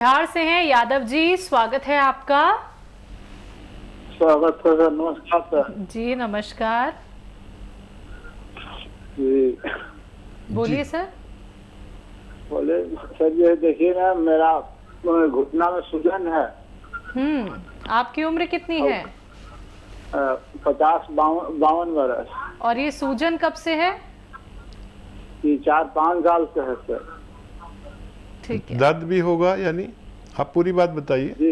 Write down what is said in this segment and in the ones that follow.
बिहार से हैं यादव जी, स्वागत है आपका। स्वागत है सर। नमस्कार सर जी नमस्कार, जी। बोलिए सर। बोले सर, ये देखिए ना, मेरा घुटना में सूजन है आपकी उम्र कितनी और है? 52 बरस। और ये सूजन कब से है? ये 4-5 साल से है सर। ठीक है। दर्द भी होगा यानी? आप पूरी बात बताइए। जी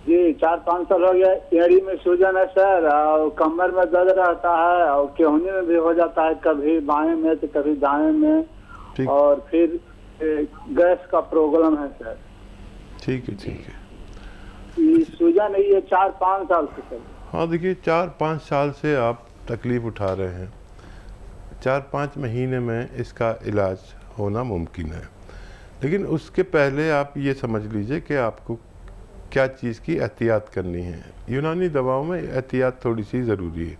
जी, 4-5 साल हो गया। एड़ी में सूजन है सर, और कमर में दर्द रहता है, और केहूनी में भी हो जाता है, कभी बाएं में तो कभी दाएं में। ठीक। और फिर गैस का प्रॉब्लम है सर। ठीक है, ठीक है। ये सूजन है, ये 4-5 साल से सर। हाँ देखिए, 4-5 साल से आप तकलीफ उठा रहे हैं। 4-5 महीने में इसका इलाज होना मुमकिन है, लेकिन उसके पहले आप ये समझ लीजिए कि आपको क्या चीज़ की एहतियात करनी है। यूनानी दवाओं में एहतियात थोड़ी सी ज़रूरी है।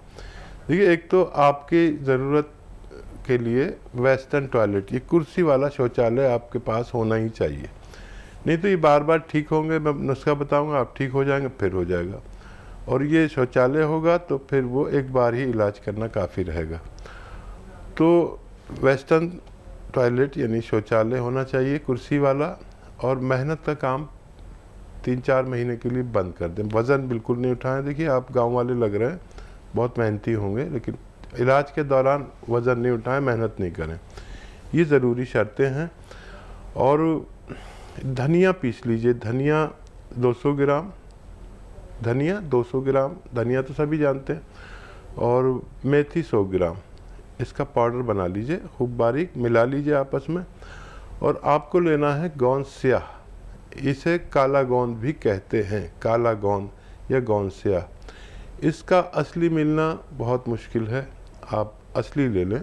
देखिए, एक तो आपकी ज़रूरत के लिए वेस्टर्न टॉयलेट, ये कुर्सी वाला शौचालय आपके पास होना ही चाहिए। नहीं तो ये बार बार ठीक होंगे, मैं नुस्खा बताऊंगा, आप ठीक हो जाएंगे, फिर हो जाएगा। और ये शौचालय होगा तो फिर वो एक बार ही इलाज करना काफ़ी रहेगा। तो वेस्टर्न टॉयलेट यानी शौचालय होना चाहिए कुर्सी वाला। और मेहनत का काम 3-4 महीने के लिए बंद कर दें। वज़न बिल्कुल नहीं उठाएं। देखिए, आप गांव वाले लग रहे हैं, बहुत मेहनती होंगे, लेकिन इलाज के दौरान वज़न नहीं उठाएं, मेहनत नहीं करें। ये ज़रूरी शर्तें हैं। और धनिया पीस लीजिए। धनिया 200 ग्राम, धनिया 200 ग्राम, धनिया तो सभी जानते हैं। और मेथी 100 ग्राम, इसका पाउडर बना लीजिए, खूब बारीक मिला लीजिए आपस में। और आपको लेना है गोंद स्याह, इसे काला गोंद भी कहते हैं, काला गोंद या गोंद स्याह। इसका असली मिलना बहुत मुश्किल है, आप असली ले लें।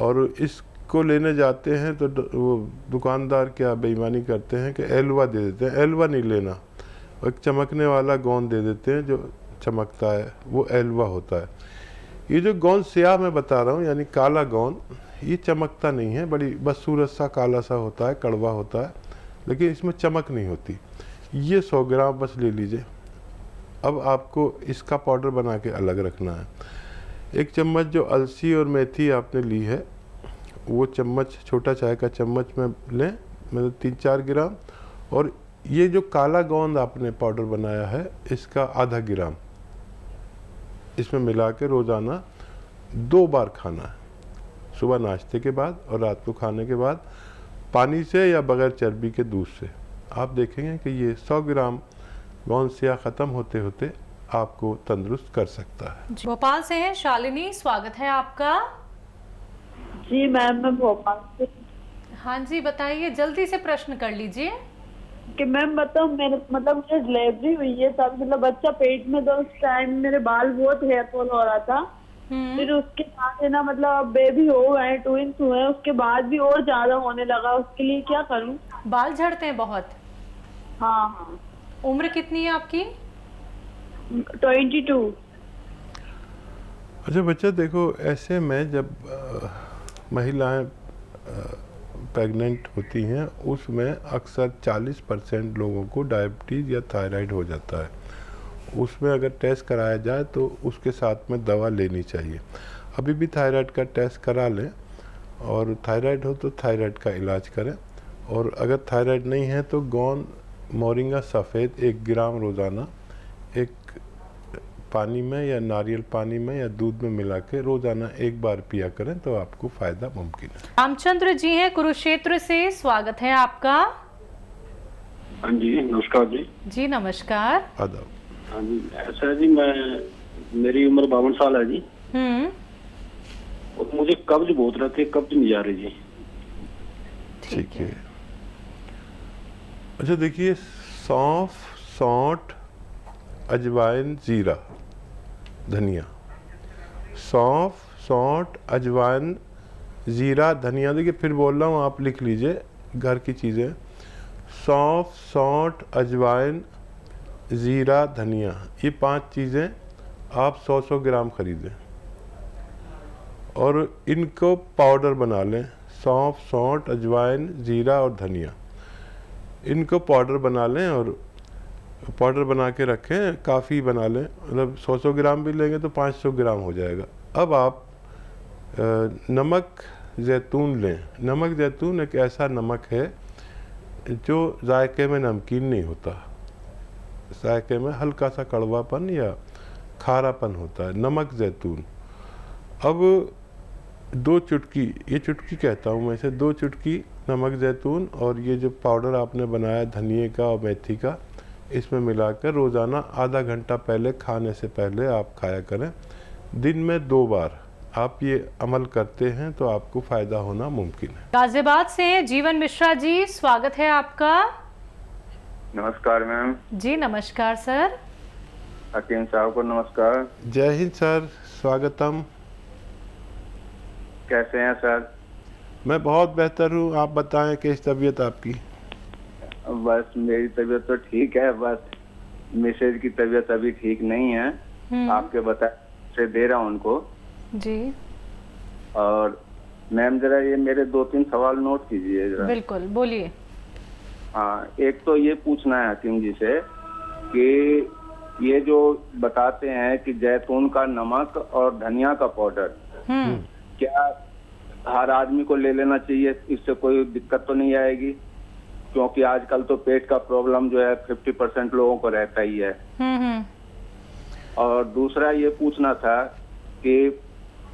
और इसको लेने जाते हैं तो वो दुकानदार क्या बेईमानी करते हैं कि एलवा दे देते हैं। एलवा नहीं लेना, एक चमकने वाला गोंद दे देते हैं जो चमकता है, वो एलवा होता है। ये जो गोंद स्याह मैं बता रहा हूँ यानी काला गोंद, ये चमकता नहीं है, बड़ी बदसूरत सा काला सा होता है, कड़वा होता है, लेकिन इसमें चमक नहीं होती। ये 100 ग्राम बस ले लीजिए। अब आपको इसका पाउडर बना के अलग रखना है। 1 चम्मच जो अलसी और मेथी आपने ली है, वो चम्मच, छोटा चाय का चम्मच में लें, मतलब 3-4 ग्राम। और ये जो काला गोंद आपने पाउडर बनाया है, इसका आधा ग्राम इसमें मिला के रोज़ाना 2 बार खाना है, सुबह नाश्ते के बाद और रात को खाने के बाद, पानी से या बगैर चर्बी के दूध से। आप देखेंगे कि ये 100 ग्राम गोंद स्याह ख़त्म होते होते आपको तंदुरुस्त कर सकता है। भोपाल से हैं शालिनी, स्वागत है आपका। जी मैम, मैं भोपाल से। हाँ जी बताइए, जल्दी से प्रश्न कर लीजिए। कि मैम बताओ, मेरे मतलब मुझे डिलीवरी हुई है, तब मतलब बच्चा पेट में, तो उस टाइम मेरे बाल बहुत हेयर फॉल हो रहा था। फिर उसके बाद है ना, मतलब अब बेबी हो गए, ट्विंस हुए, उसके बाद भी और ज्यादा होने लगा। उसके लिए क्या करूं? बाल झड़ते हैं बहुत? हाँ हाँ। उम्र कितनी है आपकी? 22। अच्छा बच्चा, देखो, ऐसे में जब महिलाएं प्रेग्नेंट होती हैं, उसमें अक्सर 40% लोगों को डायबिटीज़ या थायराइड हो जाता है। उसमें अगर टेस्ट कराया जाए तो उसके साथ में दवा लेनी चाहिए। अभी भी थायराइड का टेस्ट करा लें, और थायराइड हो तो थायराइड का इलाज करें। और अगर थायराइड नहीं है तो गोंद मोरिंगा सफ़ेद 1 ग्राम रोज़ाना एक पानी में या नारियल पानी में या दूध में मिला के रोज़ाना 1 बार पिया करें तो आपको फ़ायदा मुमकिन है। रामचंद्र जी हैं कुरुक्षेत्र से, स्वागत है आपका। हाँ जी, नमस्कार जी। जी नमस्कार। आदाब। हाँ जी, ऐसा है जी, मेरी उम्र 52 साल है जी। और मुझे कब्ज बहुत रहती है, कब्ज नहीं जा रही जी। ठीक है। अच्छा देखिए, सौंफ, सौंठ, अजवाइन, जीरा, धनिया। सौंफ, सौंठ, अजवाइन, जीरा, धनिया। देखिए फिर बोल रहा हूँ, आप लिख लीजिए, घर की चीज़ें। सौंफ, सौंठ, अजवाइन, ज़ीरा, धनिया, ये 5 चीज़ें आप 100-100 ग्राम खरीदें और इनको पाउडर बना लें। सौंफ, सौंठ, अजवाइन, ज़ीरा और धनिया, इनको पाउडर बना लें और पाउडर बना के रखें, काफ़ी बना लें, मतलब 100 ग्राम भी लेंगे तो 500 ग्राम हो जाएगा। अब आप नमक जैतून लें। नमक जैतून एक ऐसा नमक है जो जायके में नमकीन नहीं होता, जायके में हल्का सा कड़वापन या खारापन होता है, नमक जैतून। अब 2 चुटकी, ये चुटकी कहता हूँ मैं इसे, 2 चुटकी नमक जैतून और ये जो पाउडर आपने बनाया धनिए का और मेथी का, इसमें मिलाकर रोज़ाना आधा घंटा पहले खाने से पहले आप खाया करें। दिन में 2 बार आप ये अमल करते हैं तो आपको फ़ायदा होना मुमकिन है। गाजियाबाद से जीवन मिश्रा जी, स्वागत है आपका। नमस्कार मैम। जी नमस्कार सर। हकीम साहब को नमस्कार। जय हिंद सर, स्वागतम। कैसे हैं सर? मैं बहुत बेहतर हूँ, आप बताएं कैसी तबीयत आपकी? बस मेरी तबीयत तो ठीक है, बस मिसेज की तबीयत अभी ठीक नहीं है। आपके बता से दे रहा हूँ उनको जी। और मैम जरा ये मेरे 2-3 सवाल नोट कीजिए जरा। बिल्कुल, बोलिए। हाँ, एक तो ये पूछना है हकीम जी से कि ये जो बताते हैं कि जैतून का नमक और धनिया का पाउडर, क्या हर आदमी को ले लेना चाहिए? इससे कोई दिक्कत तो नहीं आएगी? क्योंकि आजकल तो पेट का प्रॉब्लम जो है 50% लोगों को रहता ही है। और दूसरा ये पूछना था कि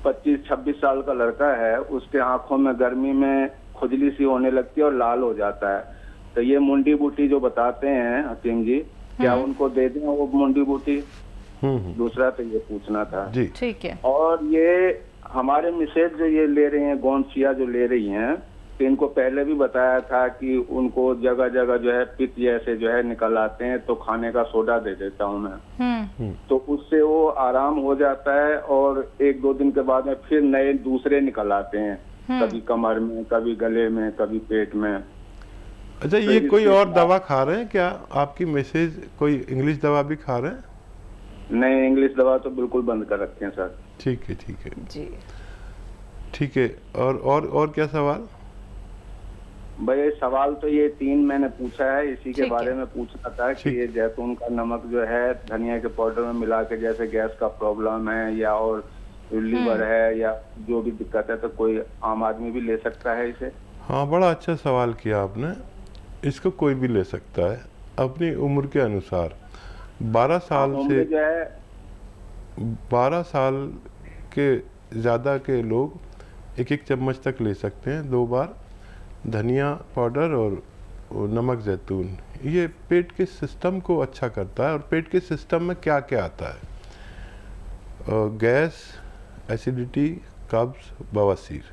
25-26 साल का लड़का है, उसके आंखों में गर्मी में खुजली सी होने लगती है और लाल हो जाता है, तो ये मुंडी बूटी जो बताते हैं हकीम जी, क्या उनको दे दें वो मुंडी बूटी? दूसरा तो ये पूछना था जी। ठीक है। और ये हमारे मिसेज जो ये ले रही हैं, गोंदचिया जो ले रही हैं, तो इनको पहले भी बताया था कि उनको जगह जगह जो है पित्त जैसे जो है निकल आते हैं, तो खाने का सोडा दे देता हूँ मैं, तो उससे वो आराम हो जाता है और 1-2 दिन के बाद में फिर नए दूसरे निकल आते हैं, कभी कमर में, कभी गले में, कभी पेट में। अच्छा, ये कोई और दवा खा रहे हैं क्या आपकी मिसेज? कोई इंग्लिश दवा भी खा रहे हैं? नहीं, इंग्लिश दवा तो बिल्कुल बंद कर रखे हैं सर। ठीक है, ठीक है जी, ठीक है। और क्या सवाल? भाई सवाल तो ये 3 मैंने पूछा है, इसी के ठीक बारे है। में पूछना था कि ये जैतून का नमक जो है धनिया के पाउडर में मिला के, जैसे गैस का प्रॉब्लम है या और लीवर है या जो भी दिक्कत है, तो कोई आम आदमी भी ले सकता है इसे? हाँ, बड़ा अच्छा सवाल किया आपने। इसको कोई भी ले सकता है अपनी उम्र के अनुसार। 12 साल से जो है 12 साल के ज़्यादा के लोग 1-1 चम्मच तक ले सकते हैं 2 बार। धनिया पाउडर और नमक जैतून, ये पेट के सिस्टम को अच्छा करता है। और पेट के सिस्टम में क्या क्या आता है? गैस, एसिडिटी, कब्ज, बवासीर,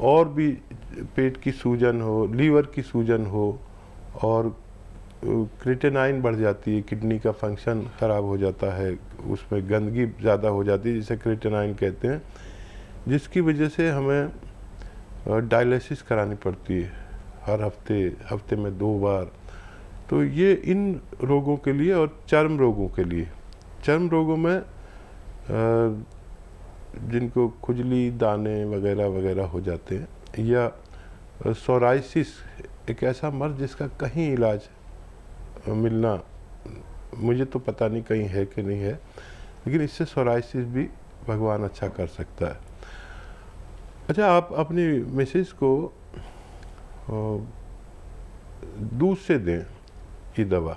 और भी पेट की सूजन हो, लीवर की सूजन हो, और क्रिएटिनाइन बढ़ जाती है, किडनी का फंक्शन ख़राब हो जाता है, उसमें गंदगी ज़्यादा हो जाती है जिसे क्रिएटिनाइन कहते हैं, जिसकी वजह से हमें डायलिसिस करानी पड़ती है हर हफ्ते में 2 बार। तो ये इन रोगों के लिए और चर्म रोगों के लिए, चर्म रोगों में जिनको खुजली, दाने वगैरह वगैरह हो जाते हैं, या सोराइसिस, एक ऐसा मर्ज जिसका कहीं इलाज मिलना, मुझे तो पता नहीं कहीं है कि नहीं है, लेकिन इससे सोराइसिस भी भगवान अच्छा कर सकता है। अच्छा, आप अपनी मिसेज को दूध से दें ये दवा,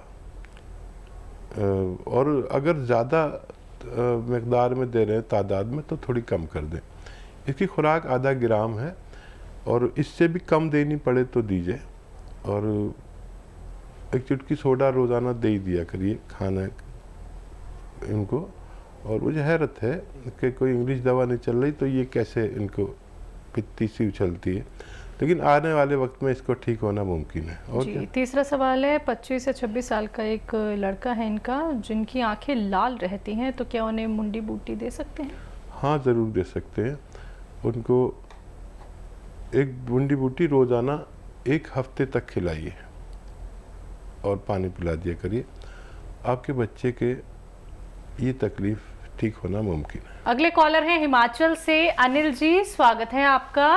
और अगर ज़्यादा मकदार में दे रहे हैं, तादाद में, तो थोड़ी कम कर दें। इसकी खुराक आधा ग्राम है, और इससे भी कम देनी पड़े तो दीजिए। और 1 चुटकी सोडा रोज़ाना दे ही दिया करिए खाना इनको। और मुझे हैरत है कि कोई इंग्लिश दवा नहीं चल रही, तो ये कैसे इनको पित्ती सी उछलती है, लेकिन आने वाले वक्त में इसको ठीक होना मुमकिन है। और जी, क्या? तीसरा सवाल है, 25 से 26 साल का एक लड़का है इनका, जिनकी आंखें लाल रहती हैं, तो क्या उन्हें मुंडी बूटी दे सकते हैं? हाँ, ज़रूर दे सकते हैं। उनको एक मुंडी बूटी रोज़ाना 1 हफ्ते तक खिलाइए और पानी पिला दिया करिए। आपके बच्चे के ये तकलीफ़ ठीक होना मुमकिन है। अगले कॉलर हैं हिमाचल से अनिल जी, स्वागत है आपका।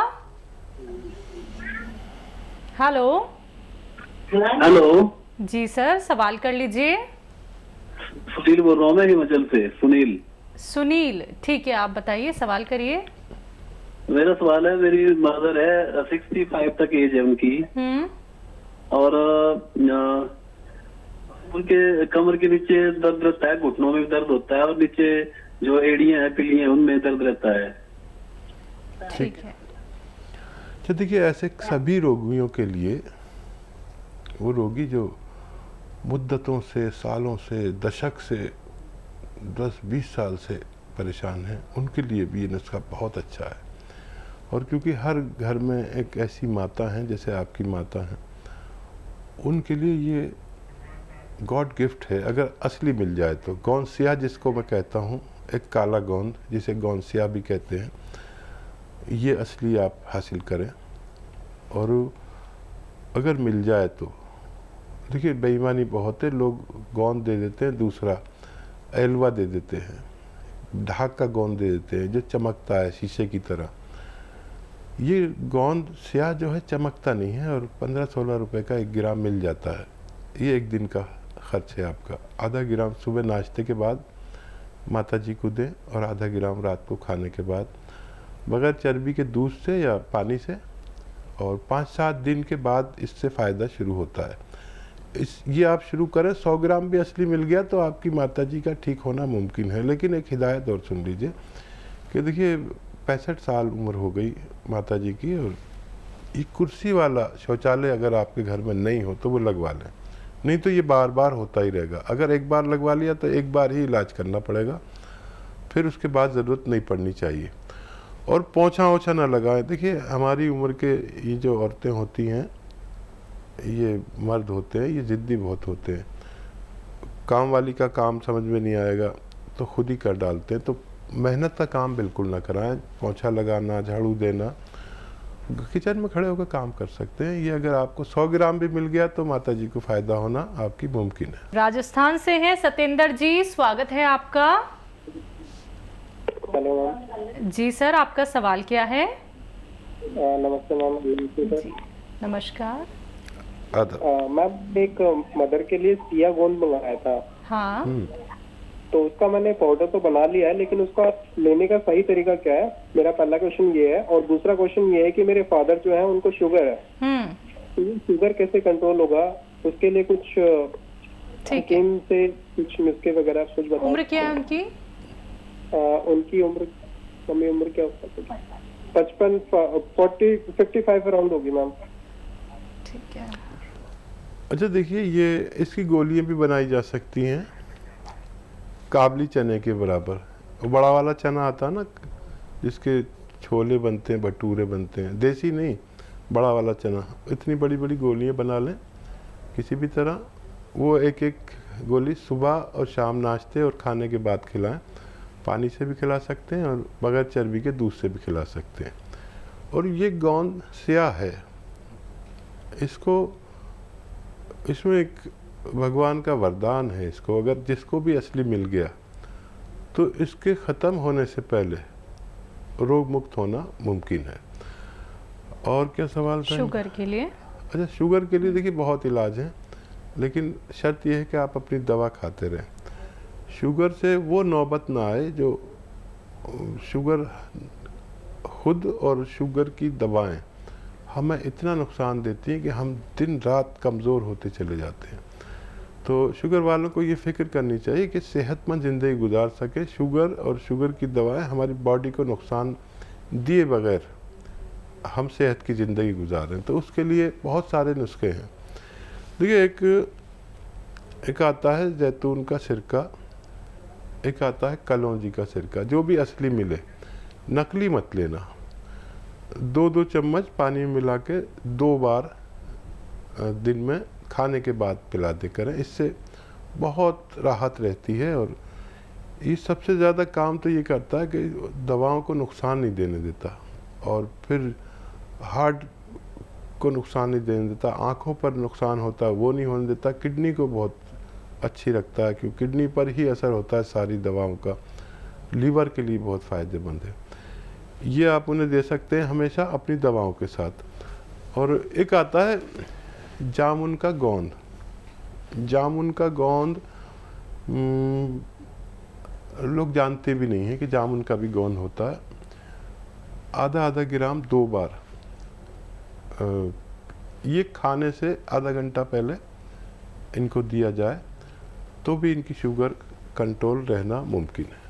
हेलो। हेलो, जी सर, सवाल कर लीजिए। सुनील बोल रहा हूँ मैं हिमाचल से। सुनील। सुनील, ठीक है, आप बताइए, सवाल करिए। मेरा सवाल है, मेरी मदर है, 65 तक एज है उनकी, और उनके कमर के नीचे दर्द रहता है, घुटनों में भी दर्द होता है, और नीचे जो एड़ियां हैं, पिलियां हैं, उनमें दर्द रहता है। ठीक है। तो देखिए, ऐसे सभी रोगियों के लिए, वो रोगी जो मुद्दतों से, सालों से, दशक से, 10-20 साल से परेशान हैं, उनके लिए भी ये नुस्खा बहुत अच्छा है। और क्योंकि हर घर में एक ऐसी माता हैं जैसे आपकी माता हैं, उनके लिए ये गॉड गिफ्ट है अगर असली मिल जाए तो। गोंद सिया जिसको मैं कहता हूँ, एक काला गोंद जिसे गोंद सिया भी कहते हैं, ये असली आप हासिल करें। और अगर मिल जाए तो देखिए, बेईमानी बहुत है, लोग गोंद दे देते हैं, दूसरा एलवा दे देते हैं, ढाक का गोंद दे देते हैं जो चमकता है शीशे की तरह। ये गोंद स्याह जो है चमकता नहीं है, और 15-16 रुपए का 1 ग्राम मिल जाता है। ये 1 दिन का खर्च है आपका। आधा ग्राम सुबह नाश्ते के बाद माता जी को दें, और आधा ग्राम रात को खाने के बाद, बगैर चर्बी के दूध से या पानी से, और 5-7 दिन के बाद इससे फ़ायदा शुरू होता है। ये आप शुरू करें। 100 ग्राम भी असली मिल गया तो आपकी माता जी का ठीक होना मुमकिन है। लेकिन एक हिदायत और सुन लीजिए कि देखिए, 65 साल उम्र हो गई माता जी की, और ये कुर्सी वाला शौचालय अगर आपके घर में नहीं हो तो वो लगवा लें, नहीं तो ये बार बार होता ही रहेगा। अगर एक बार लगवा लिया तो एक बार ही इलाज करना पड़ेगा, फिर उसके बाद ज़रूरत नहीं पड़नी चाहिए। और पोंछा ओछा ना लगाएं। देखिए, हमारी उम्र के ये जो औरतें होती हैं, ये मर्द होते हैं, ये ज़िद्दी बहुत होते हैं। काम वाली का काम समझ में नहीं आएगा तो खुद ही कर डालते हैं। तो मेहनत का काम बिल्कुल ना कराएं। पोंछा लगाना, झाड़ू देना, किचन में खड़े होकर काम कर सकते हैं। ये अगर आपको 100 ग्राम भी मिल गया तो माता जी को फ़ायदा होना आपकी मुमकिन है। राजस्थान से हैं सत्येंद्र जी, स्वागत है आपका। Hello ma'am. जी सर, आपका सवाल क्या है? नमस्ते मैम। नमस्कार। मैम, एक मदर के लिए सिया गोंद मंगाया था। हाँ। तो उसका मैंने पाउडर तो बना लिया है, लेकिन उसका लेने का सही तरीका क्या है? मेरा पहला क्वेश्चन ये है। और दूसरा क्वेश्चन ये है कि मेरे फादर जो है उनको शुगर है, तो शुगर कैसे कंट्रोल होगा? उसके लिए कुछ हकीम से कुछ नुस्खे वगैरह कुछ बताओ। उम्र क्या है उनकी? उनकी उम्र, मम्मी उम्र क्या होता है? 55 अराउंड होगी मैम। ठीक है। अच्छा देखिए, ये इसकी गोलियां भी बनाई जा सकती हैं काबली चने के बराबर। वो बड़ा वाला चना आता है ना, जिसके छोले बनते हैं, भटूरे बनते हैं, देसी नहीं, बड़ा वाला चना। इतनी बड़ी बड़ी गोलियां बना लें किसी भी तरह। वो एक एक गोली सुबह और शाम नाश्ते और खाने के बाद खिलाएं। पानी से भी खिला सकते हैं और बगैर चर्बी के दूध से भी खिला सकते हैं। और ये गोंद स्याह है, इसमें एक भगवान का वरदान है। इसको अगर जिसको भी असली मिल गया तो इसके ख़त्म होने से पहले रोग मुक्त होना मुमकिन है। और क्या सवाल था? शुगर के लिए? अच्छा, शुगर के लिए देखिए बहुत इलाज है, लेकिन शर्त यह है कि आप अपनी दवा खाते रहें। शुगर से वो नौबत ना आए जो शुगर खुद और शुगर की दवाएं हमें इतना नुकसान देती हैं कि हम दिन रात कमज़ोर होते चले जाते हैं। तो शुगर वालों को ये फ़िक्र करनी चाहिए कि सेहतमंद ज़िंदगी गुजार सके। शुगर और शुगर की दवाएं हमारी बॉडी को नुकसान दिए बगैर हम सेहत की ज़िंदगी गुजारें, तो उसके लिए बहुत सारे नुस्खे हैं। देखिए, एक आता है जैतून का सिरका, एक आता है कलौंजी का सिरका। जो भी असली मिले, नकली मत लेना। 2-2 चम्मच पानी में मिला के 2 बार दिन में खाने के बाद पिला दे करें। इससे बहुत राहत रहती है। और ये सबसे ज़्यादा काम तो ये करता है कि दवाओं को नुकसान नहीं देने देता, और फिर हार्ट को नुकसान नहीं देने देता, आँखों पर नुकसान होता है वो नहीं होने देता, किडनी को बहुत अच्छी रखता है क्योंकि किडनी पर ही असर होता है सारी दवाओं का। लीवर के लिए बहुत फ़ायदेमंद है। ये आप उन्हें दे सकते हैं हमेशा अपनी दवाओं के साथ। और एक आता है जामुन का गोंद, जामुन का गोंद लोग जानते भी नहीं हैं कि जामुन का भी गोंद होता है। आधा आधा ग्राम 2 बार, ये खाने से आधा घंटा पहले इनको दिया जाए तो भी इनकी शुगर कंट्रोल रहना मुमकिन है।